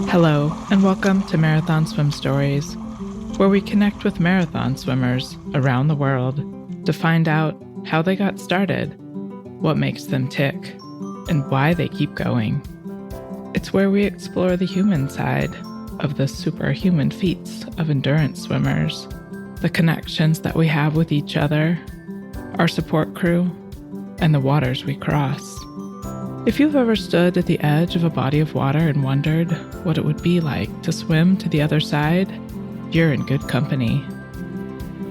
Hello, and welcome to Marathon Swim Stories, where we connect with marathon swimmers around the world to find out how they got started, what makes them tick, and why they keep going. It's where we explore the human side of the superhuman feats of endurance swimmers, the connections that we have with each other, our support crew, and the waters we cross. If you've ever stood at the edge of a body of water and wondered what it would be like to swim to the other side, you're in good company.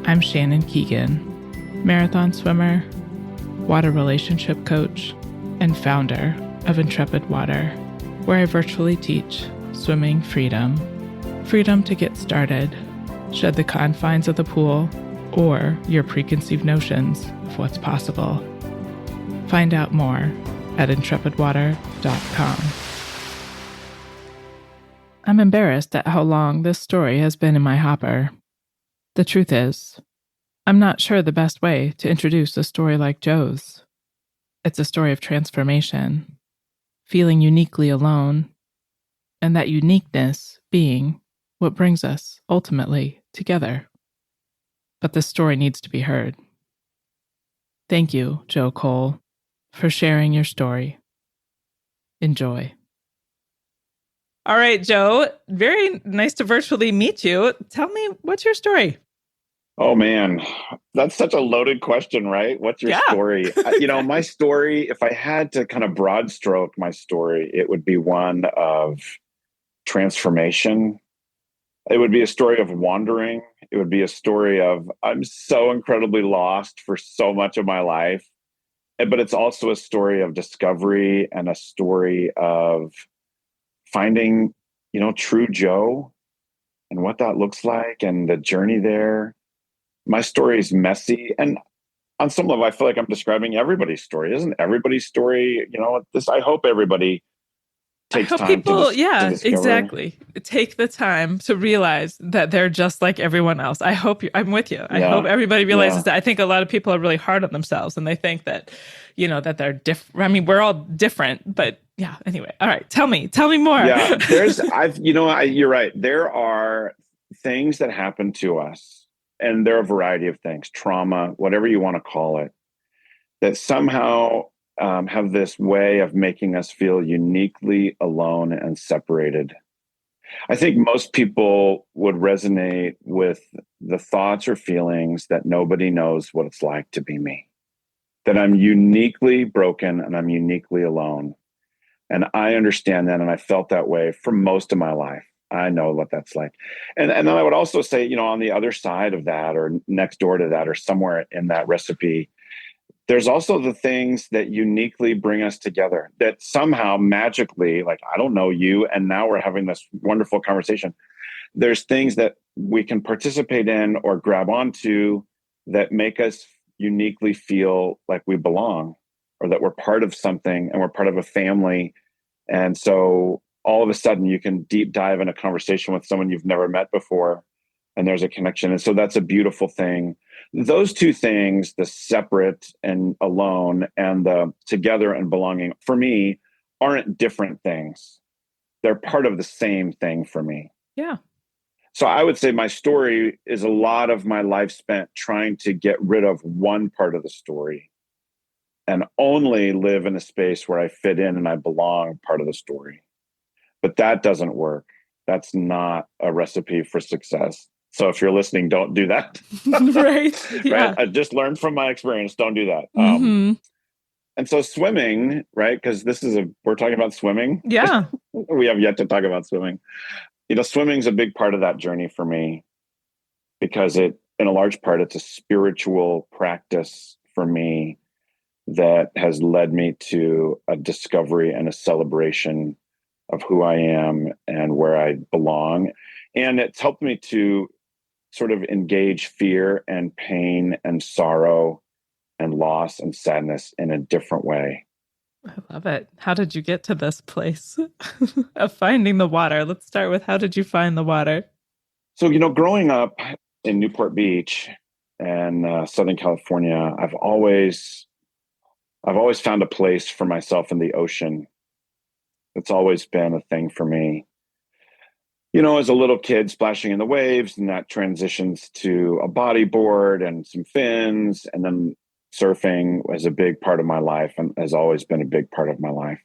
I'm Shannon Keegan, marathon swimmer, water relationship coach, and founder of Intrepid Water, where I virtually teach swimming freedom. Freedom to get started, shed the confines of the pool, or your preconceived notions of what's possible. Find out more at intrepidwater.com. I'm embarrassed at how long this story has been in my hopper. The truth is, I'm not sure the best way to introduce a story like Joe's. It's a story of transformation, feeling uniquely alone, and that uniqueness being what brings us ultimately together. But the story needs to be heard. Thank you, Joe Cole, for sharing your story. Enjoy. All right, Joe, very nice to virtually meet you. Tell me, what's your story? Oh man, that's such a loaded question, right? What's your story? My story, if I had to kind of broad stroke my story, it would be one of transformation. It would be a story of wandering. It would be a story of I'm so incredibly lost for so much of my life. But it's also a story of discovery and a story of finding, true Joe and what that looks like and the journey there. My story is messy. And on some level, I feel like I'm describing everybody's story. Isn't everybody's story, I hope everybody takes time to discover. Exactly. Take the time to realize that they're just like everyone else. I'm with you. I hope everybody realizes that. I think a lot of people are really hard on themselves and they think that, that they're different. I mean, we're all different, but yeah, anyway. All right. Tell me more. Yeah, you're right. There are things that happen to us, and there are a variety of things, trauma, whatever you want to call it, that somehow have this way of making us feel uniquely alone and separated. I think most people would resonate with the thoughts or feelings that nobody knows what it's like to be me, that I'm uniquely broken and I'm uniquely alone. And I understand that. And I felt that way for most of my life. I know what that's like. And then I would also say, on the other side of that or next door to that or somewhere in that recipe, there's also the things that uniquely bring us together that somehow magically, like, I don't know you, and now we're having this wonderful conversation. There's things that we can participate in or grab onto that make us uniquely feel like we belong or that we're part of something and we're part of a family. And so all of a sudden you can deep dive in a conversation with someone you've never met before and there's a connection. And so that's a beautiful thing. Those two things, the separate and alone and the together and belonging, for me, aren't different things. They're part of the same thing for me. Yeah. So I would say my story is a lot of my life spent trying to get rid of one part of the story and only live in a space where I fit in and I belong part of the story. But that doesn't work. That's not a recipe for success. So if you're listening, don't do that. Right. Yeah. Right. I just learned from my experience. Don't do that. Mm-hmm. And so swimming, right? Because we're talking about swimming. Yeah. We have yet to talk about swimming. Swimming's a big part of that journey for me because in a large part, it's a spiritual practice for me that has led me to a discovery and a celebration of who I am and where I belong. And it's helped me to sort of engage fear and pain and sorrow and loss and sadness in a different way. I love it. How did you get to this place of finding the water? Let's start with how did you find the water? So, growing up in Newport Beach and Southern California, I've always I've always found a place for myself in the ocean. It's always been a thing for me. As a little kid splashing in the waves, and that transitions to a bodyboard and some fins, and then surfing was a big part of my life and has always been a big part of my life.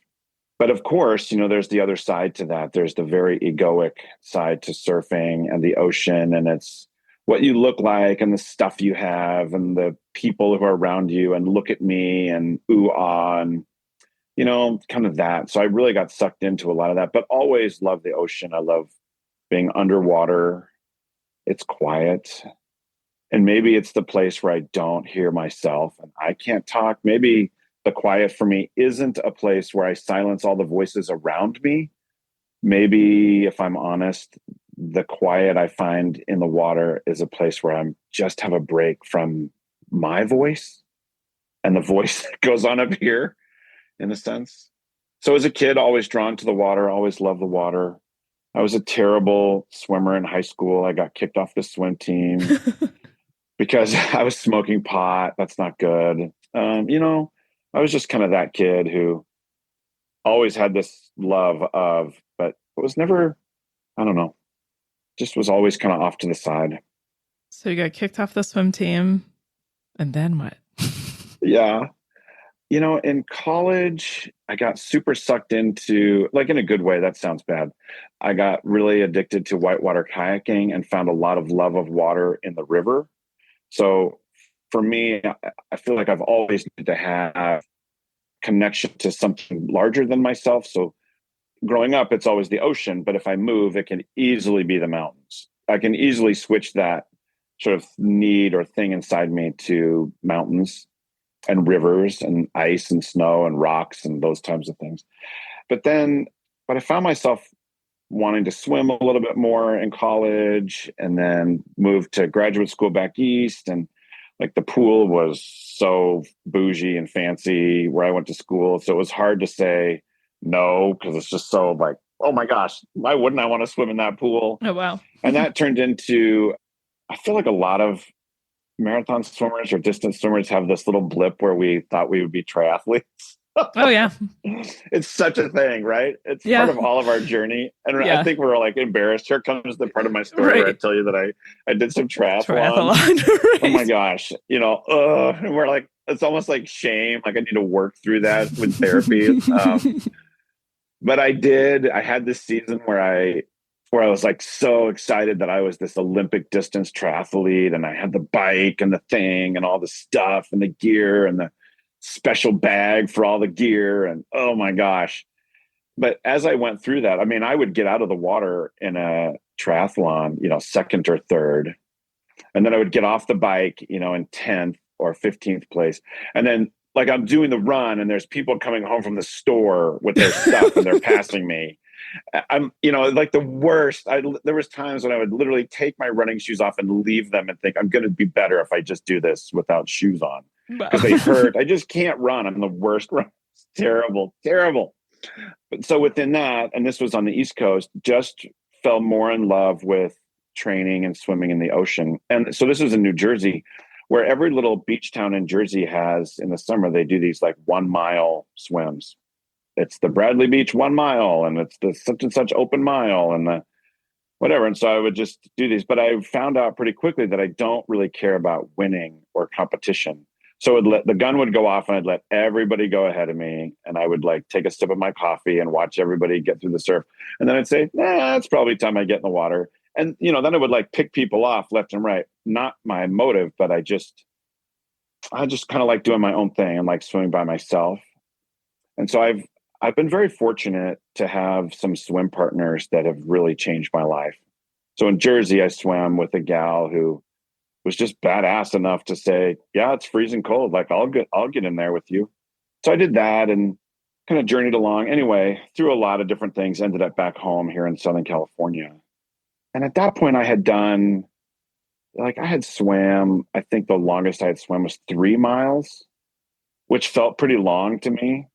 But of course, there's the other side to that. There's the very egoic side to surfing and the ocean, and it's what you look like and the stuff you have and the people who are around you and look at me and ooh ah and kind of that. So I really got sucked into a lot of that, but always love the ocean. I love being underwater. It's quiet. And maybe it's the place where I don't hear myself and I can't talk. Maybe the quiet for me isn't a place where I silence all the voices around me. Maybe, if I'm honest, the quiet I find in the water is a place where I'm just have a break from my voice and the voice that goes on up here, in a sense. So as a kid, always drawn to the water, always loved the water. I was a terrible swimmer in high school. I got kicked off the swim team because I was smoking pot. That's not good. I was just kind of that kid who always had this love of, but it was never, I don't know, just was always kind of off to the side. So you got kicked off the swim team, and then what? Yeah. In college, I got super sucked into, like in a good way, that sounds bad. I got really addicted to whitewater kayaking and found a lot of love of water in the river. So for me, I feel like I've always needed to have connection to something larger than myself. So growing up, it's always the ocean, but if I move, it can easily be the mountains. I can easily switch that sort of need or thing inside me to mountains and rivers and ice and snow and rocks and those types of things. But I found myself wanting to swim a little bit more in college and then moved to graduate school back east. And like the pool was so bougie and fancy where I went to school. So it was hard to say no, because it's just so like, oh my gosh, why wouldn't I want to swim in that pool? Oh, wow. And that turned into, I feel like a lot of marathon swimmers or distance swimmers have this little blip where we thought we would be triathletes. Oh, yeah. It's such a thing, right? It's part of all of our journey. And I think we're like embarrassed. Here comes the part of my story where I tell you that I did some triathlon. Right. Oh my gosh. And we're like, it's almost like shame. Like I need to work through that with therapy. But I had this season where I was like so excited that I was this Olympic distance triathlete and I had the bike and the thing and all the stuff and the gear and the special bag for all the gear. And oh my gosh. But as I went through that, I mean, I would get out of the water in a triathlon, second or third. And then I would get off the bike, in 10th or 15th place. And then like I'm doing the run and there's people coming home from the store with their stuff and they're passing me. I'm, like the worst. There was times when I would literally take my running shoes off and leave them and think I'm going to be better if I just do this without shoes on because they hurt. I just can't run. I'm the worst runner. It's terrible, terrible. But so within that, and this was on the East Coast, just fell more in love with training and swimming in the ocean. And so this was in New Jersey, where every little beach town in Jersey has in the summer, they do these like 1 mile swims. It's the Bradley Beach 1 mile and it's the such and such open mile and the whatever. And so I would just do these, but I found out pretty quickly that I don't really care about winning or competition. So the gun would go off and I'd let everybody go ahead of me. And I would like take a sip of my coffee and watch everybody get through the surf. And then I'd say, it's probably time I get in the water. And, then I would like pick people off left and right. Not my motive, but I just kind of like doing my own thing and like swimming by myself. And so I've been very fortunate to have some swim partners that have really changed my life. So in Jersey, I swam with a gal who was just badass enough to say, yeah, it's freezing cold. Like I'll get in there with you. So I did that and kind of journeyed along. Anyway, through a lot of different things, ended up back home here in Southern California. And at that point I had done, like I had swam, I think the longest I had swam was 3 miles, which felt pretty long to me.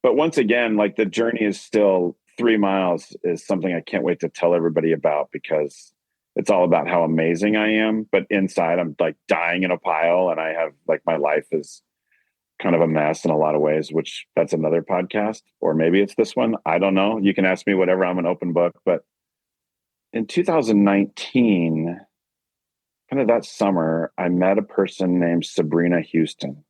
But once again, like the journey is still 3 miles is something I can't wait to tell everybody about because it's all about how amazing I am. But inside I'm like dying in a pile and I have like my life is kind of a mess in a lot of ways, which that's another podcast, or maybe it's this one. I don't know. You can ask me whatever. I'm an open book. But in 2019, kind of that summer, I met a person named Sabrina Houston.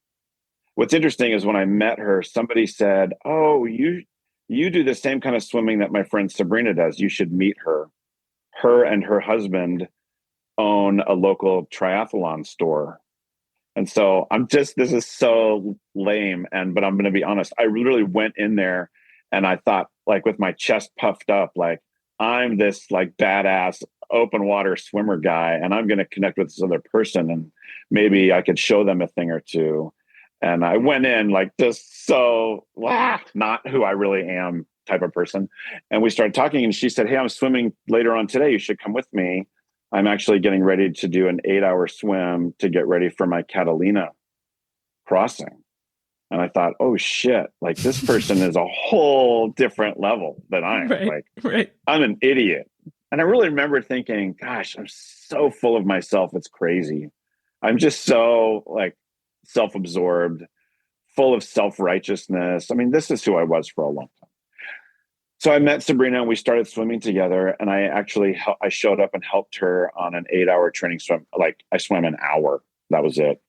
What's interesting is when I met her, somebody said, "Oh, you do the same kind of swimming that my friend Sabrina does. You should meet her. Her and her husband own a local triathlon store." And so this is so lame. But I'm going to be honest. I literally went in there and I thought, like, with my chest puffed up, like, I'm this like badass open water swimmer guy, and I'm going to connect with this other person, and maybe I could show them a thing or two. And I went in like just so not who I really am type of person. And we started talking, and she said, "Hey, I'm swimming later on today. You should come with me. I'm actually getting ready to do an 8-hour swim to get ready for my Catalina crossing." And I thought, oh shit, like this person is a whole different level than I am. Right. I'm an idiot. And I really remember thinking, gosh, I'm so full of myself. It's crazy. I'm just so like self-absorbed, full of self-righteousness. I mean, this is who I was for a long time. So I met Sabrina and we started swimming together. And I showed up and helped her on an 8-hour training swim. Like I swam an hour. That was it.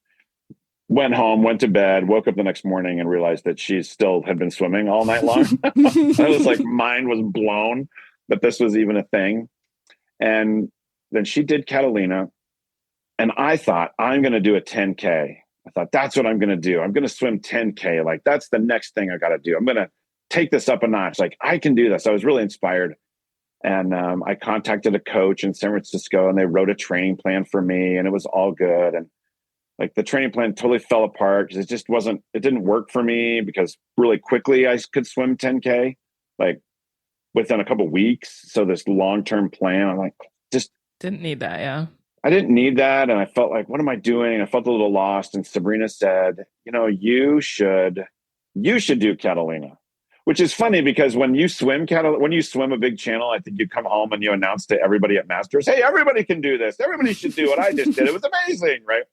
Went home, went to bed, woke up the next morning and realized that she still had been swimming all night long. I was like, mind was blown that this was even a thing. And then she did Catalina. And I thought, I'm going to do a 10K. I thought, that's what I'm going to do. I'm going to swim 10K. Like, that's the next thing I got to do. I'm going to take this up a notch. Like, I can do this. I was really inspired. And I contacted a coach in San Francisco, and they wrote a training plan for me, and it was all good. And like the training plan totally fell apart because it didn't work for me, because really quickly I could swim 10K, like within a couple of weeks. So this long-term plan, I'm like, just didn't need that. Yeah. I didn't need that. And I felt like, what am I doing? I felt a little lost. And Sabrina said, you should do Catalina, which is funny because when you swim a big channel, I think you come home and you announce to everybody at Masters, "Hey, everybody can do this. Everybody should do what I just did. It was amazing." Right.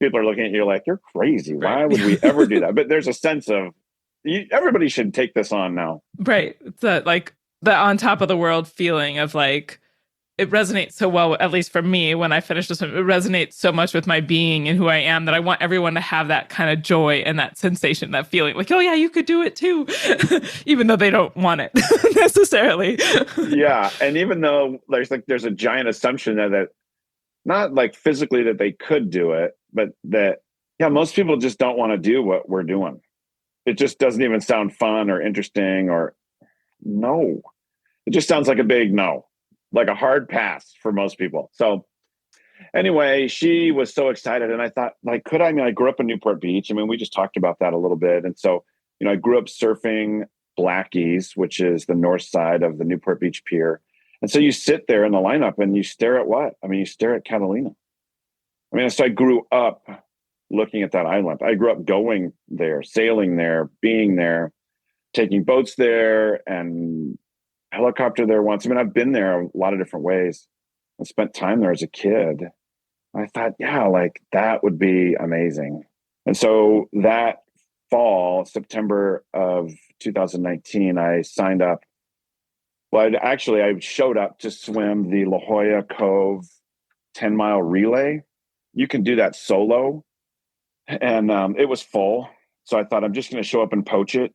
People are looking at you like, you're crazy. Why would we ever do that? But there's a sense of everybody should take this on now. Right. It's that like the on top of the world feeling of like, it resonates so well, at least for me, when I finish this, it resonates so much with my being and who I am that I want everyone to have that kind of joy and that sensation, that feeling like, oh yeah, you could do it too, even though they don't want it necessarily. Yeah. And even though there's a giant assumption that not like physically that they could do it, but that, yeah, most people just don't want to do what we're doing. It just doesn't even sound fun or interesting, or no. It just sounds like a big no, like a hard pass for most people. So anyway, she was so excited. And I thought, like, I grew up in Newport Beach. I mean, we just talked about that a little bit. And so, I grew up surfing Blackies, which is the north side of the Newport Beach Pier. And so you sit there in the lineup and you stare at what? I mean, you stare at Catalina. I mean, so I grew up looking at that island. I grew up going there, sailing there, being there, taking boats there, and helicopter there once. I mean, I've been there a lot of different ways. I spent time there as a kid. I thought, yeah, like that would be amazing. And so that fall, September of 2019, I signed up. Well, I showed up to swim the La Jolla Cove 10-mile relay. You can do that solo. And it was full. So I thought, I'm just going to show up and poach it.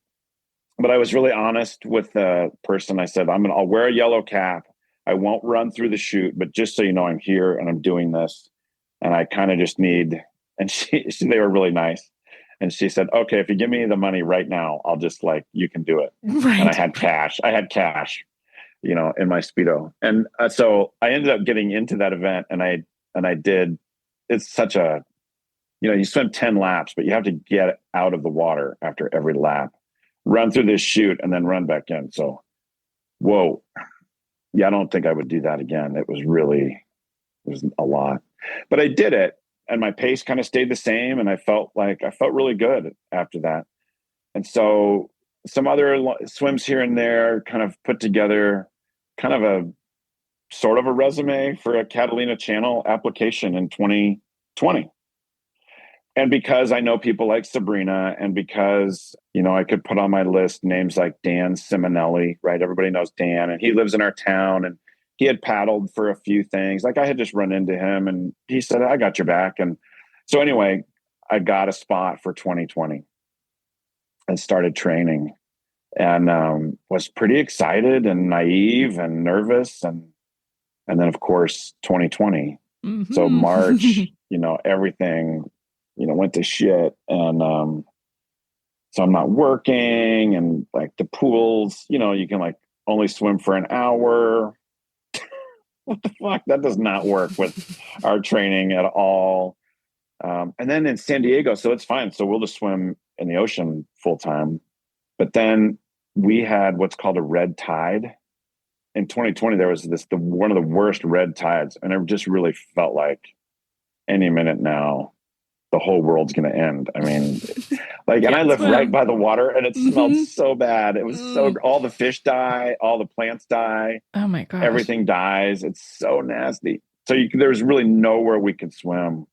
But I was really honest with the person. I said, I'll wear a yellow cap. I won't run through the chute, but just so you know, I'm here and I'm doing this. And I kind of just need, and they were really nice. And she said, okay, if you give me the money right now, I'll just you can do it. Right. And I had cash, in my Speedo. And so I ended up getting into that event, and I did. It's such a, you swim 10 laps, but you have to get out of the water after every lap, run through this chute, and then run back in. So, whoa. Yeah, I don't think I would do that again. It was a lot, but I did it, and my pace kind of stayed the same. And I felt really good after that. And so some other swims here and there kind of put together kind of a sort of a resume for a Catalina Channel application in 2020. And because I know people like Sabrina, and because, I could put on my list names like Dan Simonelli, right? Everybody knows Dan, and he lives in our town, and he had paddled for a few things. Like, I had just run into him and he said, I got your back. And so anyway, I got a spot for 2020 and started training, and was pretty excited and naive and nervous. And then of course, 2020. Mm-hmm. So March, everything, went to shit. And so I'm not working, and like the pools, you can like only swim for an hour. What the fuck? That does not work with our training at all. And then in San Diego, so it's fine. So we'll just swim in the ocean full time. But then we had what's called a red tide. In 2020, there was one of the worst red tides. And it just really felt like any minute now, the whole world's going to end. I mean, and I live right by the water, and it smelled so bad. It was all the fish die, all the plants die. Oh my gosh. Everything dies. It's so nasty. So there's really nowhere we could swim.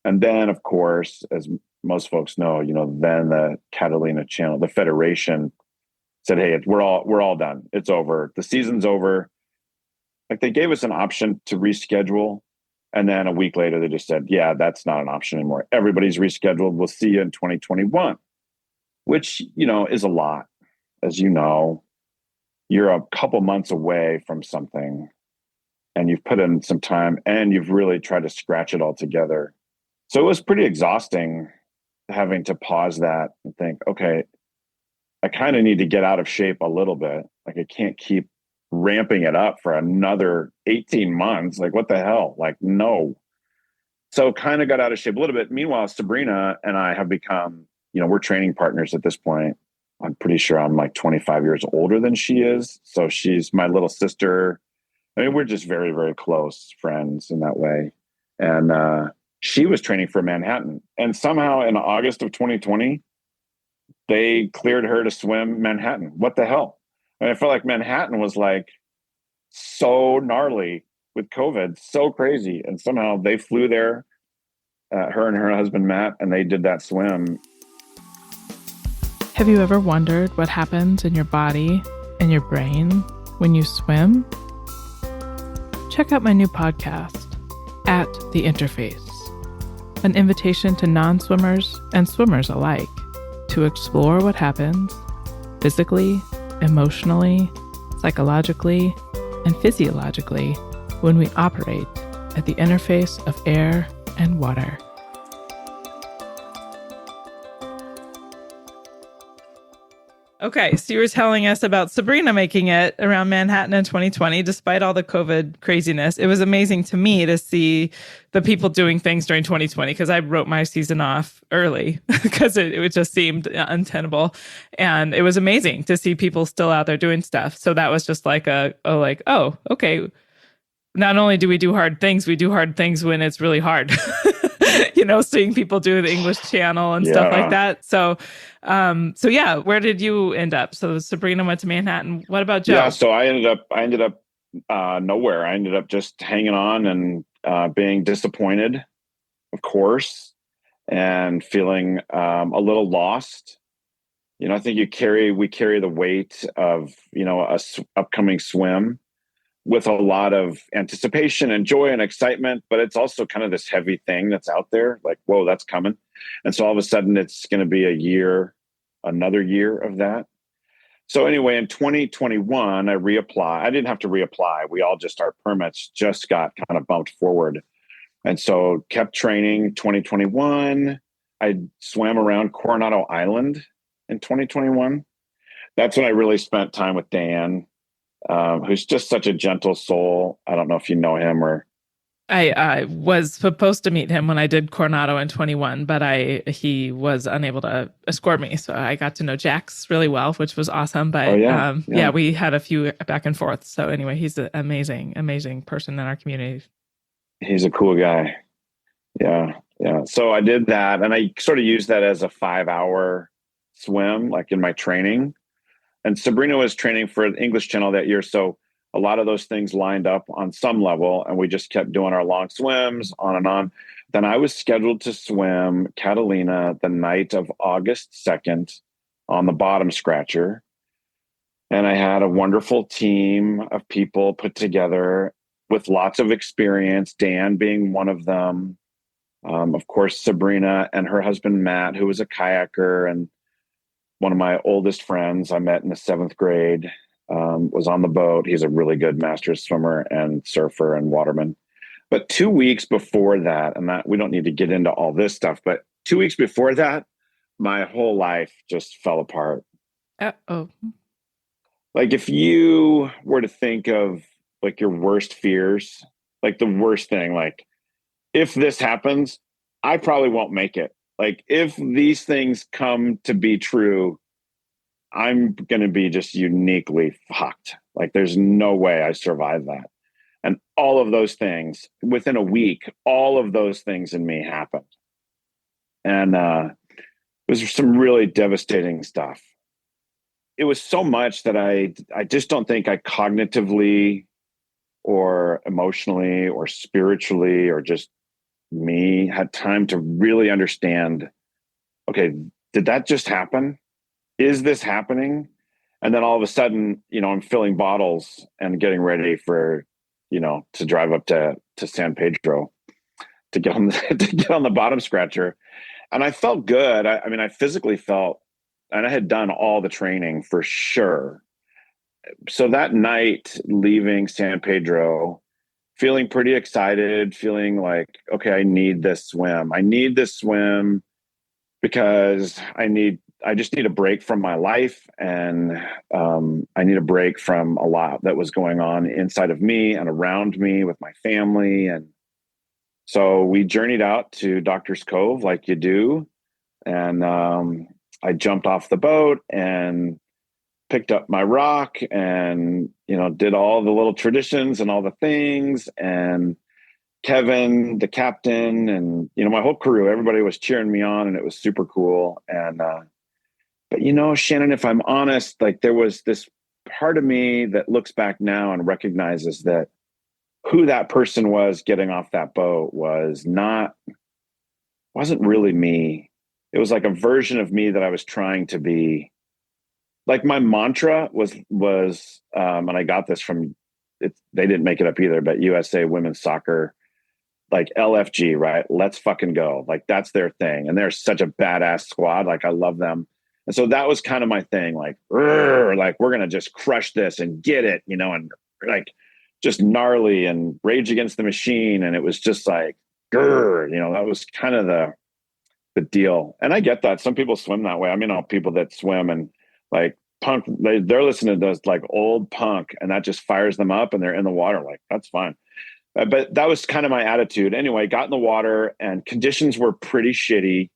And then, of course, as most folks know, then the Catalina Channel, the Federation said, hey, we're all done. It's over. The season's over. Like, they gave us an option to reschedule. And then a week later, they just said, yeah, that's not an option anymore. Everybody's rescheduled. We'll see you in 2021, which, is a lot. As you know, you're a couple months away from something, and you've put in some time, and you've really tried to scratch it all together. So it was pretty exhausting having to pause that and think, okay, I kind of need to get out of shape a little bit. Like, I can't keep ramping it up for another 18 months. Like, what the hell? Like, no. So kind of got out of shape a little bit. Meanwhile, Sabrina and I have become, we're training partners at this point. I'm pretty sure I'm like 25 years older than she is. So she's my little sister. I mean, we're just very, very close friends in that way. And she was training for Manhattan. And somehow in August of 2020, they cleared her to swim Manhattan. What the hell? And I felt like Manhattan was like so gnarly with COVID, so crazy. And somehow they flew there, her and her husband, Matt, and they did that swim. Have you ever wondered what happens in your body and your brain when you swim? Check out my new podcast, At the Interface, an invitation to non-swimmers and swimmers alike to explore what happens physically, emotionally, psychologically, and physiologically when we operate at the interface of air and water. Okay, so you were telling us about Sabrina making it around Manhattan in 2020, despite all the COVID craziness. It was amazing to me to see the people doing things during 2020, because I wrote my season off early because it just seemed untenable. And it was amazing to see people still out there doing stuff. So that was just like oh, okay. Not only do we do hard things, we do hard things when it's really hard. Seeing people do the English Channel and stuff like that. So yeah, where did you end up? So Sabrina went to Manhattan. What about Joe? Yeah, so I ended up nowhere. I ended up just hanging on and being disappointed, of course, and feeling a little lost. I think we carry the weight of a upcoming swim with a lot of anticipation and joy and excitement, but it's also kind of this heavy thing that's out there, like, whoa, that's coming. And so all of a sudden it's going to be another year of that. So anyway, in 2021, I reapplied. I didn't have to reapply. Our permits just got kind of bumped forward. And so kept training 2021. I swam around Coronado Island in 2021. That's when I really spent time with Dan, who's just such a gentle soul. I don't know if you know him or. I was supposed to meet him when I did Coronado in 21, but he was unable to escort me. So I got to know Jax really well, which was awesome. But yeah, we had a few back and forth. So anyway, he's an amazing, amazing person in our community. He's a cool guy. Yeah. Yeah. So I did that, and I sort of used that as a 5-hour swim, like in my training. And Sabrina was training for the English Channel that year. So a lot of those things lined up on some level, and we just kept doing our long swims on and on. Then I was scheduled to swim Catalina the night of August 2nd on the bottom scratcher. And I had a wonderful team of people put together with lots of experience, Dan being one of them. Of course, Sabrina and her husband, Matt, who was a kayaker and one of my oldest friends I met in the 7th grade, was on the boat. He's a really good master swimmer and surfer and waterman. But 2 weeks before that, and that we don't need to get into all this stuff, but 2 weeks before that, my whole life just fell apart. Uh-oh. Like if you were to think of like your worst fears, like the worst thing, like if this happens, I probably won't make it. Like if these things come to be true, I'm going to be just uniquely fucked. Like there's no way I survive that. And all of those things within a week, all of those things in me happened. And it was some really devastating stuff. It was so much that I just don't think I cognitively or emotionally or spiritually or just me had time to really understand, okay, did that just happen? Is this happening? And then all of a sudden, I'm filling bottles and getting ready for, to drive up to San Pedro to get on the bottom scratcher. And I felt good. I mean, I physically felt, and I had done all the training for sure. So that night, leaving San Pedro, feeling pretty excited, feeling like, okay, I need this swim. I need this swim because I just need a break from my life. And I need a break from a lot that was going on inside of me and around me with my family. And so we journeyed out to Doctor's Cove like you do. And I jumped off the boat and picked up my rock and, did all the little traditions and all the things. And Kevin, the captain, and, my whole crew, everybody was cheering me on and it was super cool. And, but Shannon, if I'm honest, like there was this part of me that looks back now and recognizes that who that person was getting off that boat wasn't really me. It was like a version of me that I was trying to be. Like my mantra was, and I got this from, they didn't make it up either, but USA Women's Soccer, like LFG, right? Let's fucking go. Like that's their thing. And they're such a badass squad. Like I love them. And so that was kind of my thing. Like, we're going to just crush this and get it, and like just gnarly and Rage Against the Machine. And it was just like, that was kind of the deal. And I get that. Some people swim that way. I mean, all people that swim and like punk, they're listening to those like old punk and that just fires them up and they're in the water. Like, that's fine. But that was kind of my attitude. Anyway, got in the water and conditions were pretty shitty,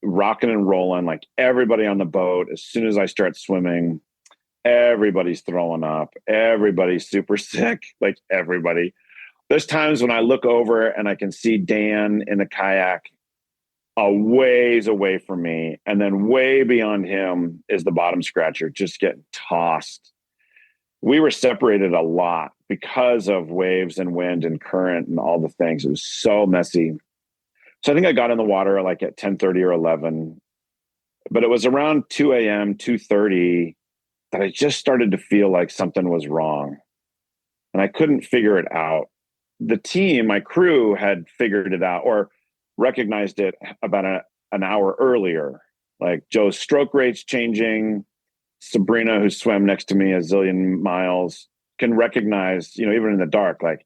rocking and rolling. Like everybody on the boat, as soon as I start swimming, everybody's throwing up. Everybody's super sick. Like everybody. There's times when I look over and I can see Dan in the kayak a ways away from me. And then way beyond him is the bottom scratcher just getting tossed. We were separated a lot because of waves and wind and current and all the things. It was so messy. So I think I got in the water like at 10:30 or 11, but it was around 2 a.m., 2:30 that I just started to feel like something was wrong and I couldn't figure it out. The team, my crew had figured it out or recognized it about an hour earlier. Like Joe's stroke rate's changing. Sabrina, who swam next to me a zillion miles, can recognize, even in the dark, like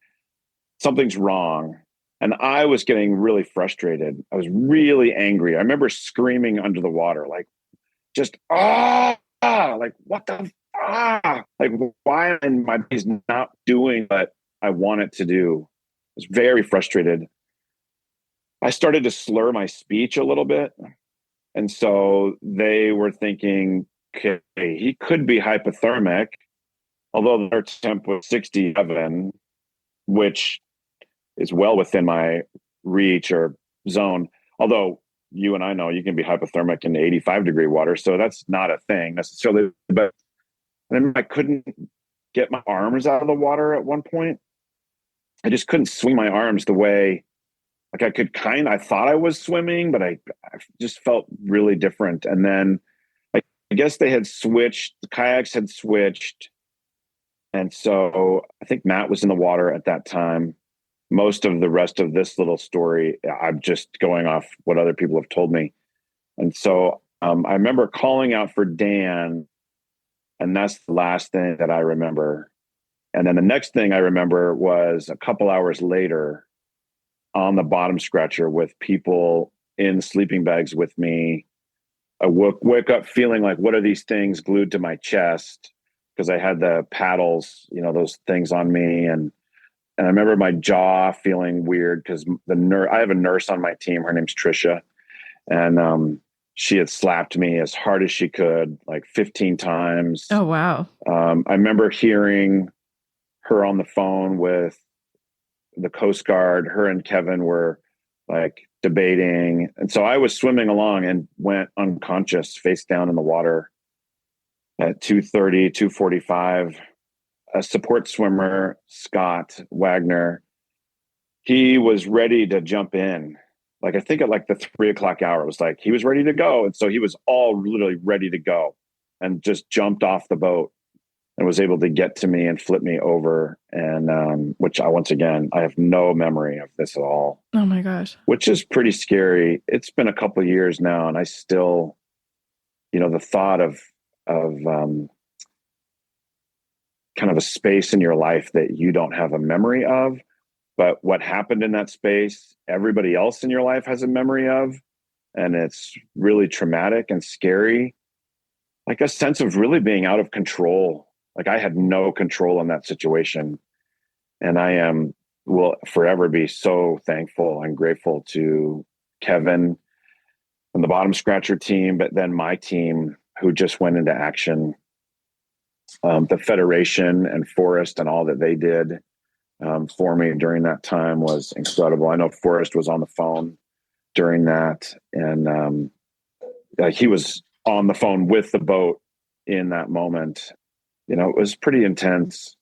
something's wrong. And I was getting really frustrated. I was really angry. I remember screaming under the water, like just, like what the, like why am my body's not doing what I want it to do? I was very frustrated. I started to slur my speech a little bit. And so they were thinking, okay, he could be hypothermic, although their temp was 67, which is well within my reach or zone. Although you and I know you can be hypothermic in 85-degree water. So that's not a thing necessarily. But I couldn't get my arms out of the water at one point. I just couldn't swing my arms the way, like I could I thought I was swimming, but I just felt really different. And then I guess they had switched, the kayaks had switched. And so I think Matt was in the water at that time. Most of the rest of this little story, I'm just going off what other people have told me. And so I remember calling out for Dan, and that's the last thing that I remember. And then the next thing I remember was a couple hours later on the bottom stretcher with people in sleeping bags with me. I wake up feeling like, what are these things glued to my chest? Because I had the paddles, those things on me. And I remember my jaw feeling weird because I have a nurse on my team. Her name's Trisha. And she had slapped me as hard as she could, like 15 times. Oh, wow. I remember hearing her on the phone with the Coast Guard. Her and Kevin were like debating. And so I was swimming along and went unconscious, face down in the water at 2:30, 2:45. A support swimmer, Scott Wagner, he was ready to jump in. Like, I think at like the 3:00 hour, it was like he was ready to go. And so he was all literally ready to go and just jumped off the boat and was able to get to me and flip me over. And which once again, I have no memory of this at all. Oh my gosh. Which is pretty scary. It's been a couple of years now, and I still, the thought of kind of a space in your life that you don't have a memory of, but what happened in that space, everybody else in your life has a memory of, and it's really traumatic and scary. Like a sense of really being out of control. Like I had no control in that situation. And I will forever be so thankful and grateful to Kevin and the bottom scratcher team, but then my team who just went into action. The Federation and Forrest and all that they did for me during that time was incredible. I know Forrest was on the phone during that, and he was on the phone with the boat in that moment. It was pretty intense.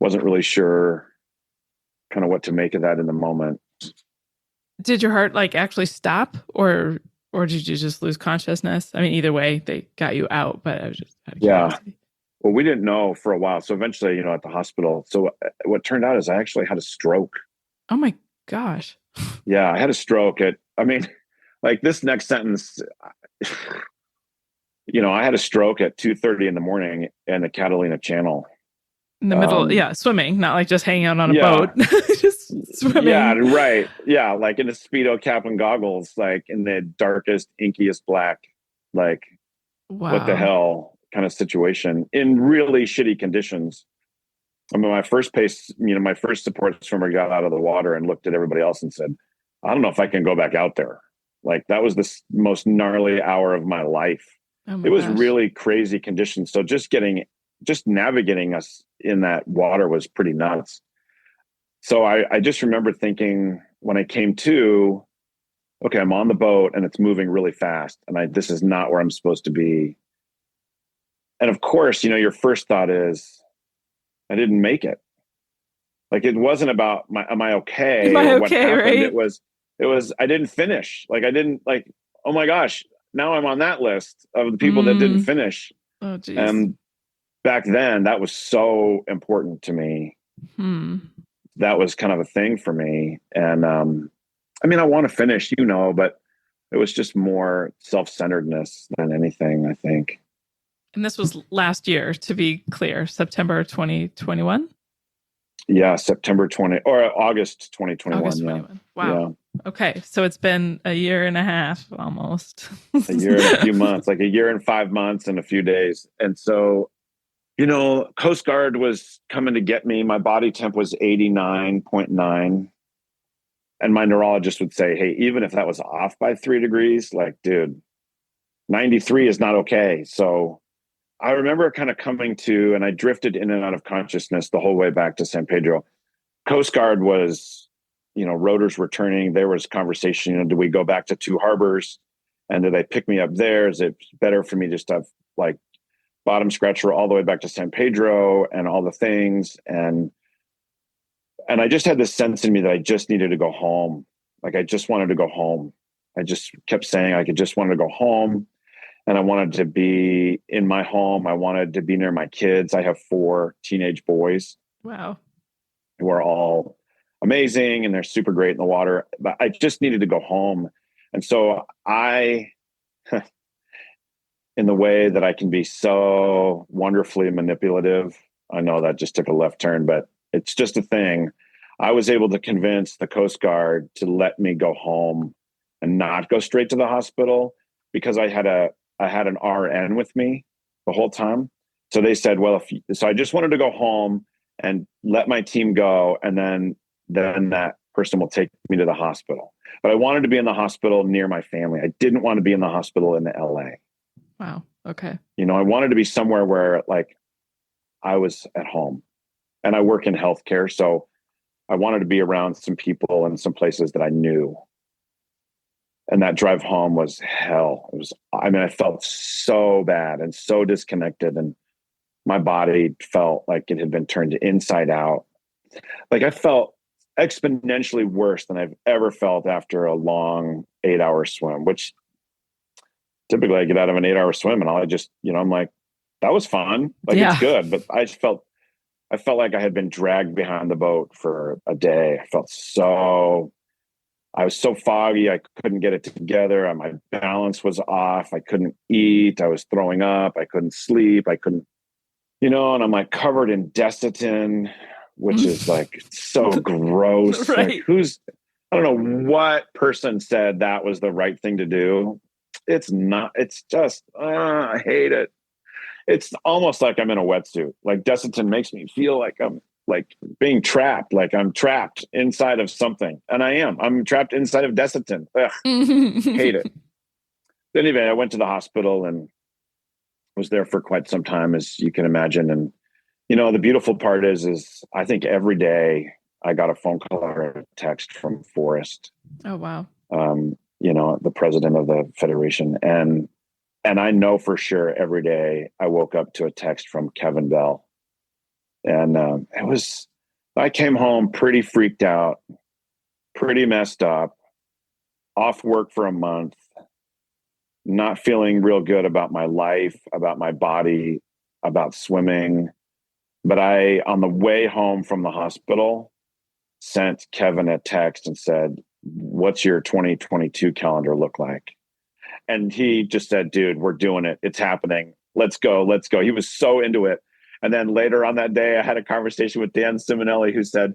Wasn't really sure kind of what to make of that in the moment. Did your heart actually stop, or did you just lose consciousness? I mean, either way, they got you out, but I was just out of curiosity. Well, we didn't know for a while. So eventually, at the hospital. So what turned out is I actually had a stroke. Oh my gosh. Yeah, I had a stroke this next sentence, I had a stroke at 2:30 in the morning in the Catalina Channel. In the middle, swimming, not like just hanging out on a boat, just swimming. Yeah, right. Yeah, like in a Speedo cap and goggles, like in the darkest, inkiest black, like, wow. What the hell kind of situation in really shitty conditions. I mean, my first support swimmer got out of the water and looked at everybody else and said, I don't know if I can go back out there. Like that was the most gnarly hour of my life. It was really crazy conditions. So just navigating us in that water was pretty nuts. So I just remember thinking when I came to, okay, I'm on the boat and it's moving really fast. And this is not where I'm supposed to be. And of course, your first thought is, I didn't make it. Like it wasn't about am I okay? Am I okay, right? It was, I didn't finish. Like I didn't oh my gosh, now I'm on that list of the people that didn't finish. Oh, geez. And back then that was so important to me. That was kind of a thing for me. And I mean, I want to finish, but it was just more self-centeredness than anything, I think. And this was last year, to be clear, September 2021? Yeah, September 20 or August 2021. August 21. Yeah. Wow. Yeah. Okay. So it's been a year and a half almost. A year and a few months, like a year and 5 months and a few days. And so, Coast Guard was coming to get me. My body temp was 89.9. And my neurologist would say, hey, even if that was off by 3 degrees, like, dude, 93 is not okay. So I remember kind of coming to, and I drifted in and out of consciousness the whole way back to San Pedro. Coast Guard was, rotors were turning. There was conversation, do we go back to Two Harbors? And do they pick me up there? Is it better for me just to have bottom scratcher all the way back to San Pedro and all the things. And I just had this sense in me that I just needed to go home. Like I just wanted to go home. I just kept saying I just wanted to go home, and I wanted to be in my home. I wanted to be near my kids. I have 4 teenage boys. Wow. Who are all amazing and they're super great in the water, but I just needed to go home. And so I, in the way that I can be so wonderfully manipulative, I know that just took a left turn, but it's just a thing. I was able to convince the Coast Guard to let me go home and not go straight to the hospital, because I had an RN with me the whole time. So they said, well, so I just wanted to go home and let my team go, and then that person will take me to the hospital. But I wanted to be in the hospital near my family. I didn't want to be in the hospital in the LA. Wow. Okay. You know, I wanted to be somewhere where like I was at home, and I work in healthcare. So I wanted to be around some people and some places that I knew. And that drive home was hell. I felt so bad and so disconnected, and my body felt like it had been turned inside out. Like I felt exponentially worse than I've ever felt after a long 8-hour swim, which typically I get out of an 8-hour swim and I just, I'm like, that was fun. Like it's good. But I felt like I had been dragged behind the boat for a day. I was so foggy. I couldn't get it together. My balance was off. I couldn't eat. I was throwing up. I couldn't sleep. I couldn't, and I'm like covered in Desitin, which is like so gross. Right. Like I don't know what person said that was the right thing to do. It's not, it's just, I hate it. It's almost like I'm in a wetsuit. Like Desitin makes me feel like I'm like being trapped, like I'm trapped inside of something. And I'm trapped inside of Desitin. Ugh, hate it. Anyway, I went to the hospital and was there for quite some time, as you can imagine. And, the beautiful part is I think every day I got a phone call or a text from Forrest. Oh, wow. The president of the Federation. And I know for sure every day I woke up to a text from Kevin Bell. And I came home pretty freaked out, pretty messed up, off work for a month, not feeling real good about my life, about my body, about swimming. But on the way home from the hospital, sent Kevin a text and said, "What's your 2022 calendar look like?" And he just said, "Dude, we're doing it. It's happening. Let's go. Let's go." He was so into it. And then later on that day, I had a conversation with Dan Simonelli, who said,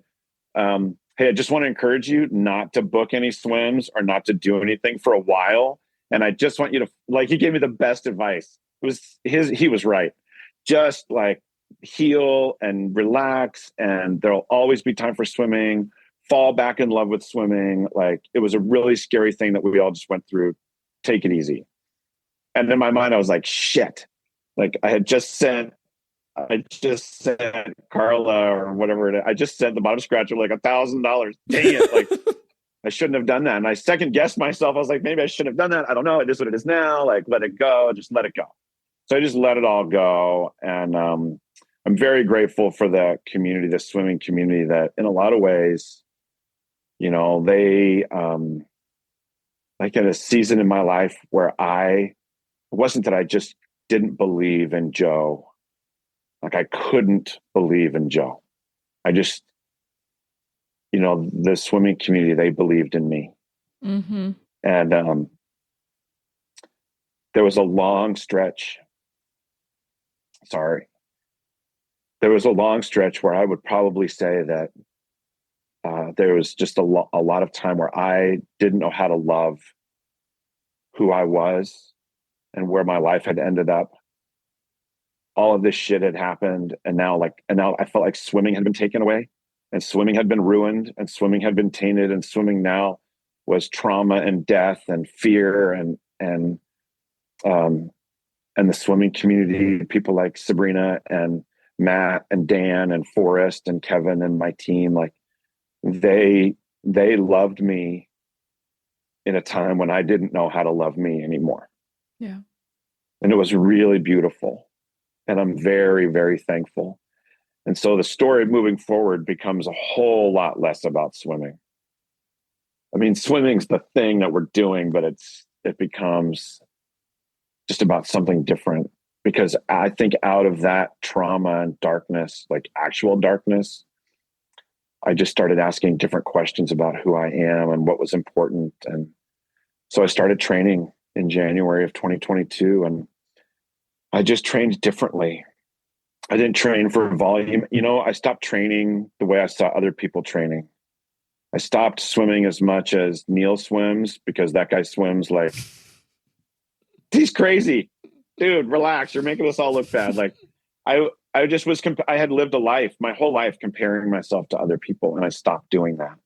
"Hey, I just want to encourage you not to book any swims or not to do anything for a while. And I just want you to," like, he gave me the best advice. He was right. Just like heal and relax, and there'll always be time for swimming. Fall back in love with swimming. Like, it was a really scary thing that we all just went through. Take it easy. And in my mind, I was like, shit. Like I just sent Carla or whatever it is. I just sent the bottom scratcher like $1,000. Dang it. Like I shouldn't have done that. And I second guessed myself. I was like, maybe I shouldn't have done that. I don't know. It is what it is now. Like, let it go. Just let it go. So I just let it all go. And I'm very grateful for the community, the swimming community, that in a lot of ways, they, like in a season in my life where it wasn't that I just didn't believe in Joe. Like I couldn't believe in Joe. I just, the swimming community, they believed in me. Mm-hmm. And there was a long stretch. There was a long stretch where I would probably say that there was just a lot of time where I didn't know how to love who I was and where my life had ended up. All of this shit had happened. And now I felt like swimming had been taken away, and swimming had been ruined, and swimming had been tainted, and swimming now was trauma and death and fear and the swimming community, people like Sabrina and Matt and Dan and Forrest and Kevin and my team, like they loved me in a time when I didn't know how to love me anymore. Yeah. And it was really beautiful. And I'm very, very thankful. And so the story moving forward becomes a whole lot less about swimming. I mean, swimming's the thing that we're doing, but it becomes just about something different, because I think out of that trauma and darkness, like actual darkness, I just started asking different questions about who I am and what was important. And so I started training in January of 2022, and I just trained differently. I didn't train for volume. I stopped training the way I saw other people training. I stopped swimming as much as Neil swims, because that guy swims like he's crazy. Dude, relax. You're making us all look bad. Like I just was, I had lived a life, my whole life, comparing myself to other people. And I stopped doing that.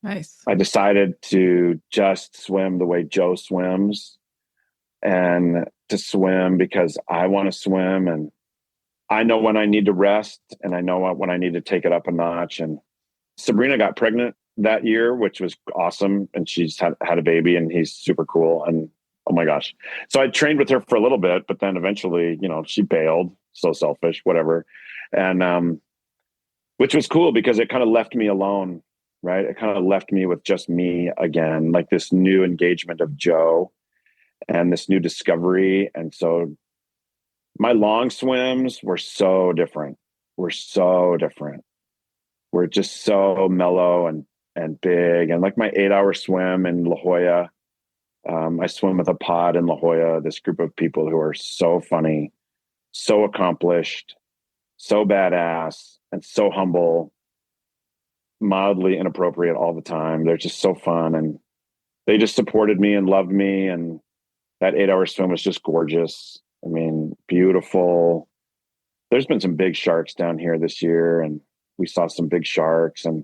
Nice. I decided to just swim the way Joe swims, and to swim because I want to swim. And I know when I need to rest, and I know when I need to take it up a notch. And Sabrina got pregnant that year, which was awesome. And she's had a baby, and he's super cool. And oh my gosh. So I trained with her for a little bit, but then eventually, she bailed. So selfish, whatever. And which was cool, because it kind of left me alone, right? It kind of left me with just me again, like this new engagement of Joe and this new discovery. And so my long swims were so different. We're just so mellow and big. And like my 8-hour swim in La Jolla, I swim with a pod in La Jolla, this group of people who are so funny, so accomplished, so badass, and so humble, mildly inappropriate all the time. They're just so fun. And they just supported me and loved me. And that 8-hour swim was just gorgeous. I mean, beautiful. There's been some big sharks down here this year, and we saw some big sharks. And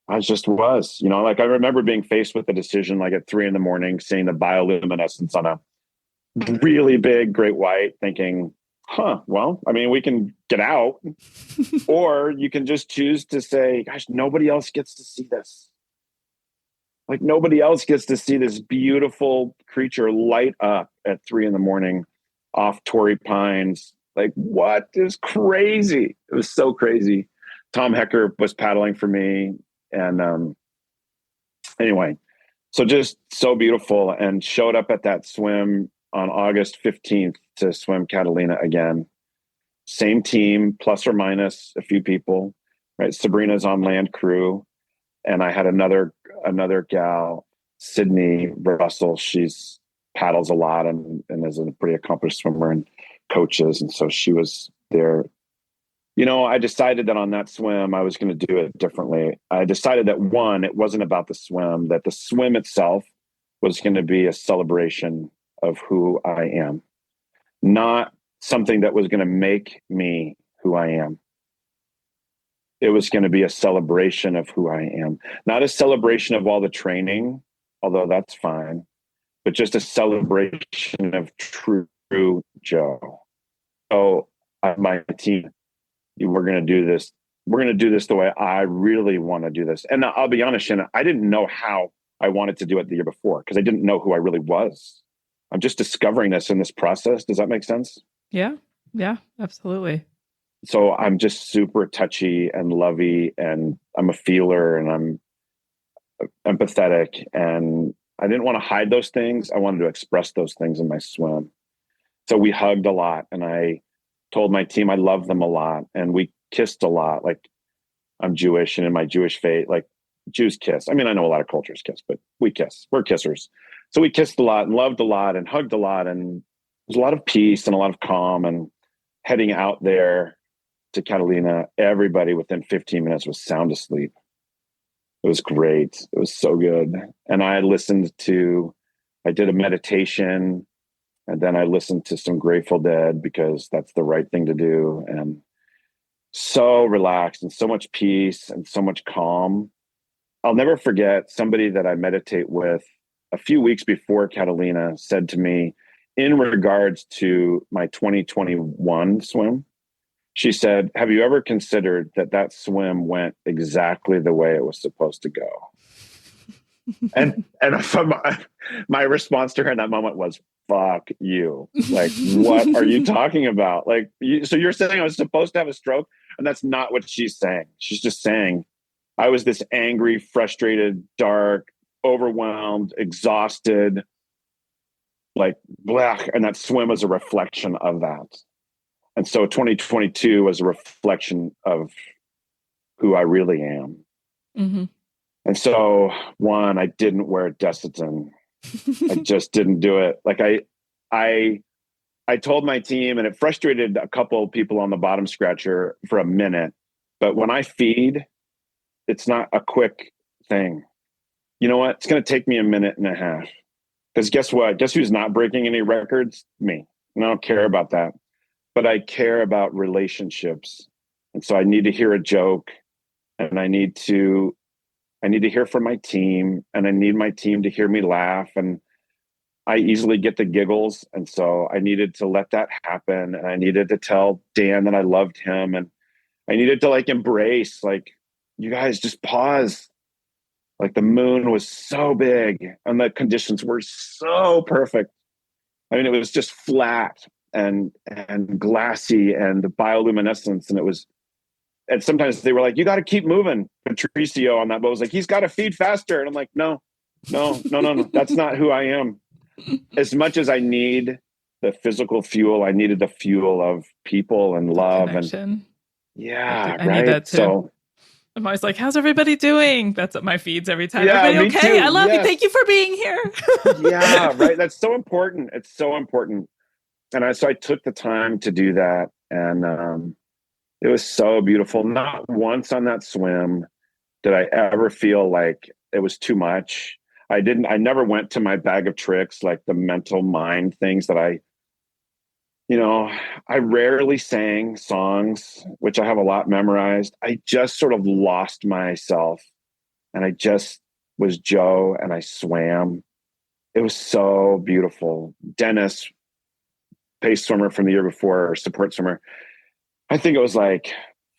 I like, I remember being faced with the decision, like at 3 a.m, seeing the bioluminescence on a really big great white, thinking, well, I mean, we can get out, or you can just choose to say, gosh, nobody else gets to see this. Like, nobody else gets to see this beautiful creature light up at 3 a.m. off Torrey Pines. Like, what is crazy? It was so crazy. Tom Hecker was paddling for me. And anyway, so just so beautiful, and showed up at that swim on August 15th to swim Catalina again. Same team, plus or minus a few people, right? Sabrina's on land crew. And I had another gal, Sydney Russell. She's paddles a lot and is a pretty accomplished swimmer and coaches. And so she was there. I decided that on that swim, I was going to do it differently. I decided that, one, it wasn't about the swim, that the swim itself was going to be a celebration of who I am, not something that was going to make me who I am. It was going to be a celebration of who I am, not a celebration of all the training, although that's fine, but just a celebration of true Joe. So my team, we're going to do this. We're going to do this the way I really want to do this. And I'll be honest, Shannon, I didn't know how I wanted to do it the year before, because I didn't know who I really was. I'm just discovering this in this process. Does that make sense? Yeah. Yeah, absolutely. So I'm just super touchy and lovey, and I'm a feeler, and I'm empathetic, and I didn't want to hide those things. I wanted to express those things in my swim. So we hugged a lot, and I told my team I love them a lot, and we kissed a lot. Like, I'm Jewish, and in my Jewish faith, like, Jews kiss. I mean, I know a lot of cultures kiss, but we kiss. We're kissers. So we kissed a lot and loved a lot and hugged a lot, and there's a lot of peace and a lot of calm. And heading out there to Catalina, everybody within 15 minutes was sound asleep. It was great. It was so good. And I did a meditation, and then I listened to some Grateful Dead, because that's the right thing to do. And so relaxed, and so much peace, and so much calm. I'll never forget, somebody that I meditate with a few weeks before Catalina said to me, in regards to my 2021 swim, she said, have you ever considered that swim went exactly the way it was supposed to go? And from my response to her in that moment was, fuck you. Like, what are you talking about? Like, so you're saying I was supposed to have a stroke? And that's not what she's saying. She's just saying I was this angry, frustrated, dark, overwhelmed, exhausted, like black. And that swim was a reflection of that. And so 2022 was a reflection of who I really am. Mm-hmm. And so, one, I didn't wear Desitin. I just didn't do it. Like I told my team, and it frustrated a couple of people on the bottom scratcher for a minute. But when I feed, it's not a quick thing. You know what? It's going to take me a minute and a half. Because guess what? Guess who's not breaking any records? Me. And I don't care about that. But I care about relationships. And so I need to hear a joke, and I need to hear from my team, and I need my team to hear me laugh. And I easily get the giggles. And so I needed to let that happen. And I needed to tell Dan that I loved him. And I needed to like embrace, like, you guys just pause. Like the moon was so big and the conditions were so perfect. I mean, it was just flat and glassy and the bioluminescence. And sometimes they were like, you got to keep moving. Patricio on that boat was like, he's got to feed faster. And I'm like, no. That's not who I am. As much as I need the physical fuel, I needed the fuel of people and love. And yeah, I right. need that too. So I'm always like, how's everybody doing? That's what my feeds every time. Yeah, everybody okay? Too. I love you. Thank you for being here. Yeah, right. That's so important. It's so important. And so I took the time to do that. And it was so beautiful. Not once on that swim did I ever feel like it was too much. I never went to my bag of tricks, like the mental mind things that I rarely sang songs, which I have a lot memorized. I just sort of lost myself, and I just was Joe, and I swam. It was so beautiful. Dennis, pace swimmer from the year before, or support swimmer, I think it was like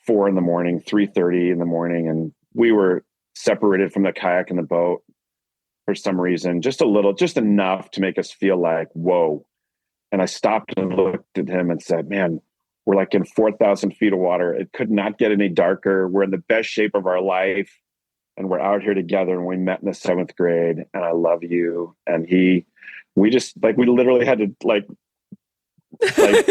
4 a.m, 3:30 in the morning, and we were separated from the kayak and the boat for some reason, just enough to make us feel like, whoa. And I stopped and looked at him and said, man, we're like in 4,000 feet of water. It could not get any darker. We're in the best shape of our life. And we're out here together. And we met in the 7th grade. And I love you. And we literally had to like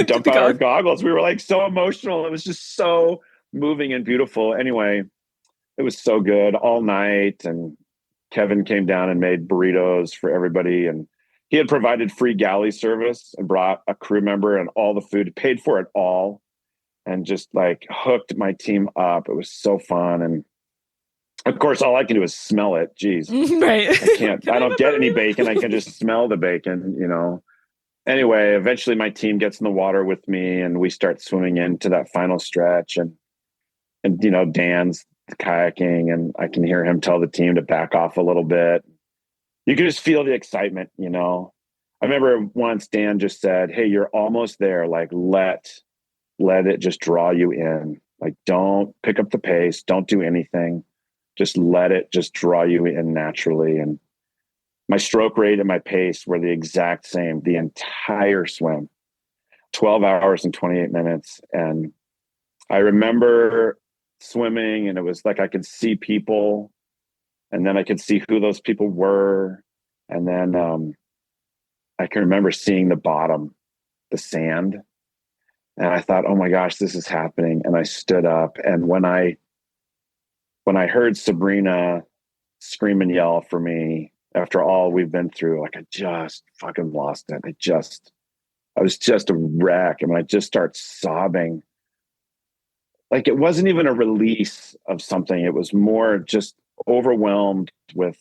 dump out our goggles. We were like so emotional. It was just so moving and beautiful. Anyway, it was so good all night. And Kevin came down and made burritos for everybody. And he had provided free galley service and brought a crew member and all the food, paid for it all, and just like hooked my team up. It was so fun. And of course, all I can do is smell it. Jeez. Right. I don't get any bacon. I can just smell the bacon, Anyway, eventually my team gets in the water with me and we start swimming into that final stretch. And Dan's kayaking, and I can hear him tell the team to back off a little bit. You can just feel the excitement, I remember once Dan just said, hey, you're almost there. Like, let it just draw you in. Like, don't pick up the pace. Don't do anything. Just let it just draw you in naturally. And my stroke rate and my pace were the exact same, the entire swim, 12 hours and 28 minutes. And I remember swimming, and it was like I could see people, and then I could see who those people were. And then I can remember seeing the bottom, the sand. And I thought, oh my gosh, this is happening. And I stood up. And when I heard Sabrina scream and yell for me after all we've been through, like I just fucking lost it. I was just a wreck. And when I just start sobbing, like it wasn't even a release of something. It was more just overwhelmed with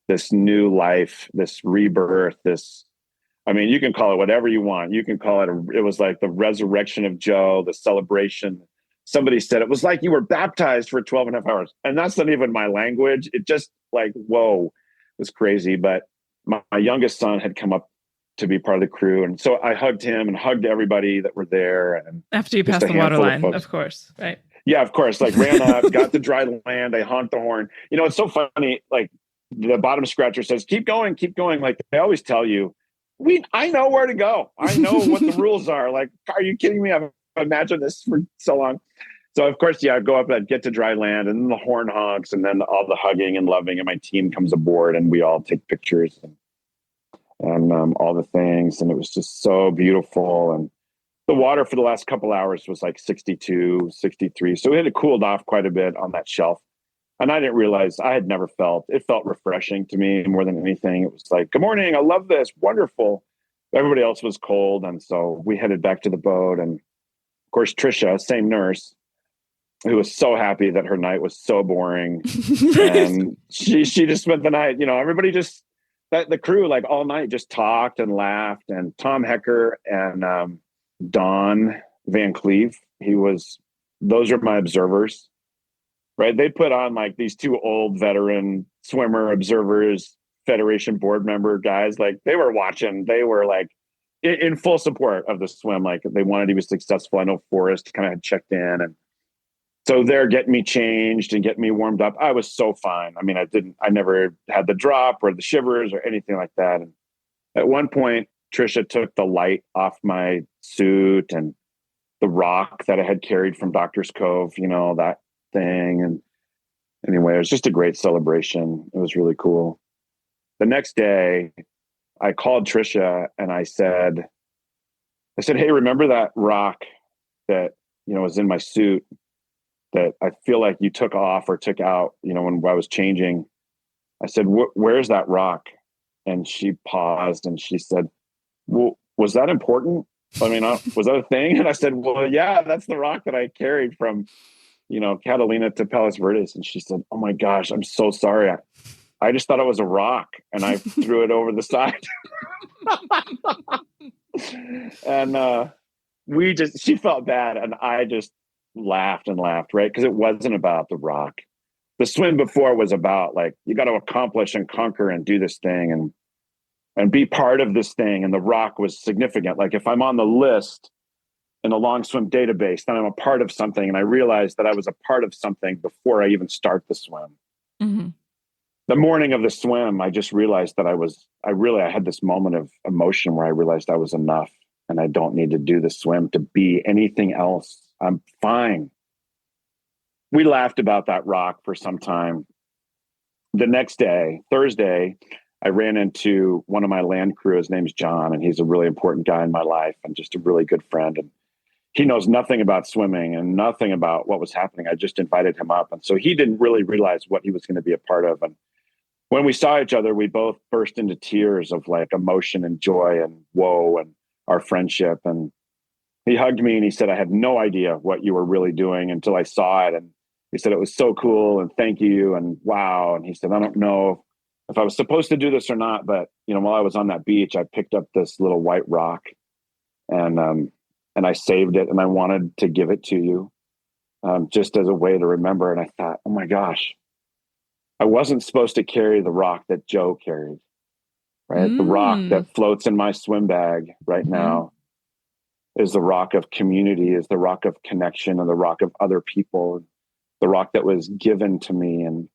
this new life, this rebirth, you can call it whatever you want. You can call it, it was like the resurrection of Joe, the celebration. Somebody said it was like you were baptized for 12 and a half hours. And that's not even my language. It just like, whoa, it was crazy. But my youngest son had come up to be part of the crew. And so I hugged him and hugged everybody that were there. And after you passed the water line, of course, right? Yeah, of course. Like ran up, got to dry land. I honked the horn. It's so funny. Like the bottom scratcher says, keep going, keep going. Like they always tell you, I know where to go. I know what the rules are. Like, are you kidding me? I've imagined this for so long. So of course, yeah, I go up and get to dry land, and then the horn honks, and then all the hugging and loving, and my team comes aboard, and we all take pictures and all the things, and it was just so beautiful. And the water for the last couple hours was like 62, 63. So it had cooled off quite a bit on that shelf. And I didn't realize I had never it felt refreshing to me more than anything. It was like, good morning. I love this. Wonderful. Everybody else was cold. And so we headed back to the boat. And of course, Trisha, same nurse, who was so happy that her night was so boring. And she just spent the night, everybody just, the crew, like all night, just talked and laughed. And Tom Hecker and Don Van Cleve, those are my observers. Right. They put on like these two old veteran swimmer observers, Federation board member guys. Like they were watching, they were like in full support of the swim. Like they wanted to be successful. I know Forrest kind of had checked in. And so they're getting me changed and getting me warmed up. I was so fine. I mean, I never had the drop or the shivers or anything like that. And at one point, Trisha took the light off my suit and the rock that I had carried from Doctor's Cove, that thing. And anyway, it was just a great celebration. It was really cool. The next day I called Trisha and I said, hey, remember that rock that, was in my suit that I feel like you took off or took out, when I was changing? I said, where's that rock? And she paused and she said, well, was that important? I mean, was that a thing? And I said, well, yeah, that's the rock that I carried from Catalina to Palos Verdes. And she said, oh my gosh, I'm so sorry. I just thought it was a rock and I threw it over the side. And she felt bad. And I just laughed and laughed, right? Because it wasn't about the rock. The swim before was about like, you got to accomplish and conquer and do this thing and be part of this thing. And the rock was significant. Like if I'm on the list in the long swim database, then I'm a part of something. And I realized that I was a part of something before I even start the swim. Mm-hmm. The morning of the swim, I just realized that I had this moment of emotion where I realized I was enough and I don't need to do the swim to be anything else. I'm fine. We laughed about that rock for some time. The next day, Thursday, I ran into one of my land crew. His name's John, and he's a really important guy in my life and just a really good friend. And he knows nothing about swimming and nothing about what was happening. I just invited him up. And so he didn't really realize what he was going to be a part of. And when we saw each other, we both burst into tears of like emotion and joy and whoa and our friendship. And he hugged me and he said, I had no idea what you were really doing until I saw it. And he said, it was so cool. And thank you. And wow. And he said, I don't know if I was supposed to do this or not, but while I was on that beach, I picked up this little white rock and I saved it and I wanted to give it to you just as a way to remember. And I thought, oh my gosh, I wasn't supposed to carry the rock that Joe carried, right? The rock that floats in my swim bag right now is the rock of community, is the rock of connection, and the rock of other people, the rock that was given to me, and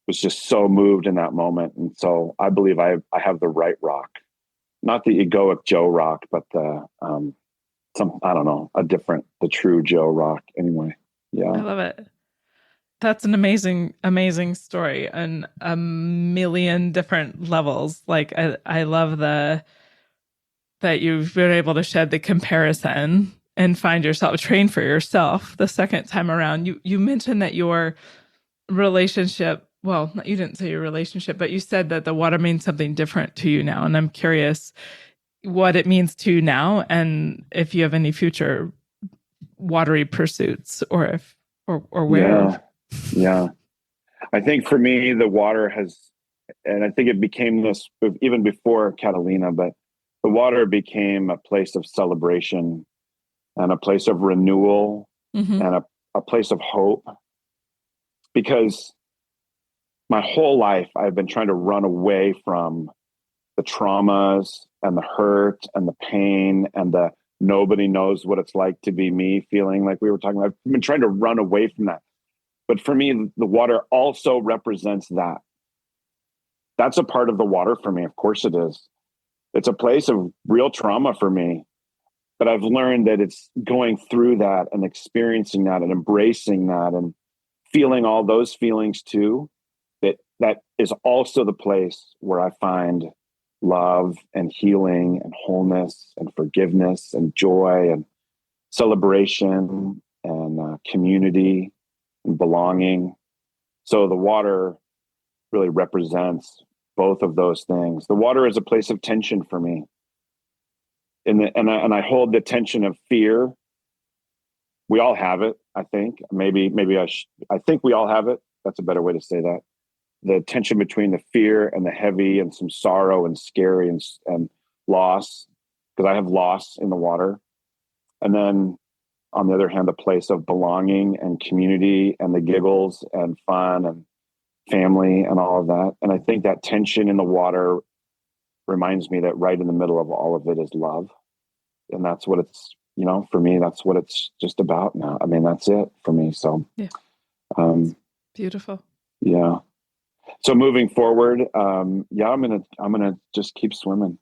was just so moved in that moment. And so I believe I have the right rock, not the egoic Joe rock, but the the true Joe rock. Anyway, yeah, I love it. That's an amazing, amazing story on a million different levels. Like I love that you've been able to shed the comparison and find yourself, train for yourself the second time around. You mentioned that your relationship, well, you didn't say your relationship, but you said that the water means something different to you now. And I'm curious what it means to you now and if you have any future watery pursuits or where. Yeah. I think for me, the water has, and I think it became this even before Catalina, but the water became a place of celebration and a place of renewal and a place of hope. Because my whole life, I've been trying to run away from the traumas and the hurt and the pain and the nobody knows what it's like to be me feeling, like we were talking about. I've been trying to run away from that. But for me, the water also represents that. that's a part of the water for me. Of course it is. It's a place of real trauma for me. But I've learned that it's going through that and experiencing that and embracing that and feeling all those feelings too. That is also the place where I find love and healing and wholeness and forgiveness and joy and celebration and community and belonging. So the water really represents both of those things. The water is a place of tension for me. And I hold the tension of fear. We all have it, I think. Maybe I think we all have it. That's a better way to say that. The tension between the fear and the heavy and some sorrow and scary and loss, because I have loss in the water. And then on the other hand, the place of belonging and community and the giggles and fun and family and all of that. And I think that tension in the water reminds me that right in the middle of all of it is love. And that's what it's, for me, that's what it's just about now. I mean, that's it for me. So, yeah. Beautiful. Yeah. So moving forward, I'm going to just keep swimming.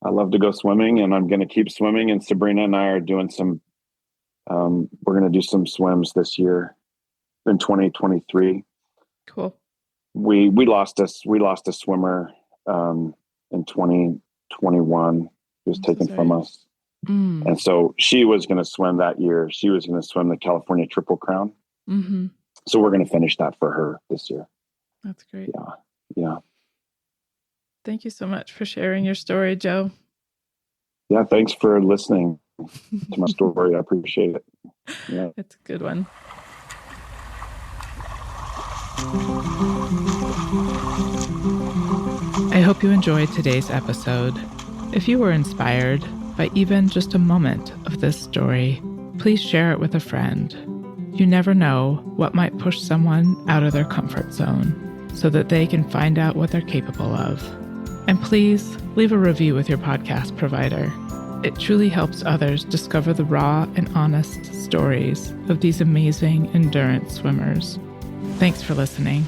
I love to go swimming and I'm going to keep swimming. And Sabrina and I are doing we're going to do some swims this year in 2023. Cool. We lost a swimmer in 2021. He was taken from us. And so she was going to swim that year. She was going to swim the California Triple Crown. Mm-hmm. So we're going to finish that for her this year. That's great. Yeah. Thank you so much for sharing your story, Joe. Yeah. Thanks for listening to my story. I appreciate it. Yeah. It's a good one. I hope you enjoyed today's episode. If you were inspired by even just a moment of this story, please share it with a friend. You never know what might push someone out of their comfort zone so that they can find out what they're capable of. And please leave a review with your podcast provider. It truly helps others discover the raw and honest stories of these amazing endurance swimmers. Thanks for listening.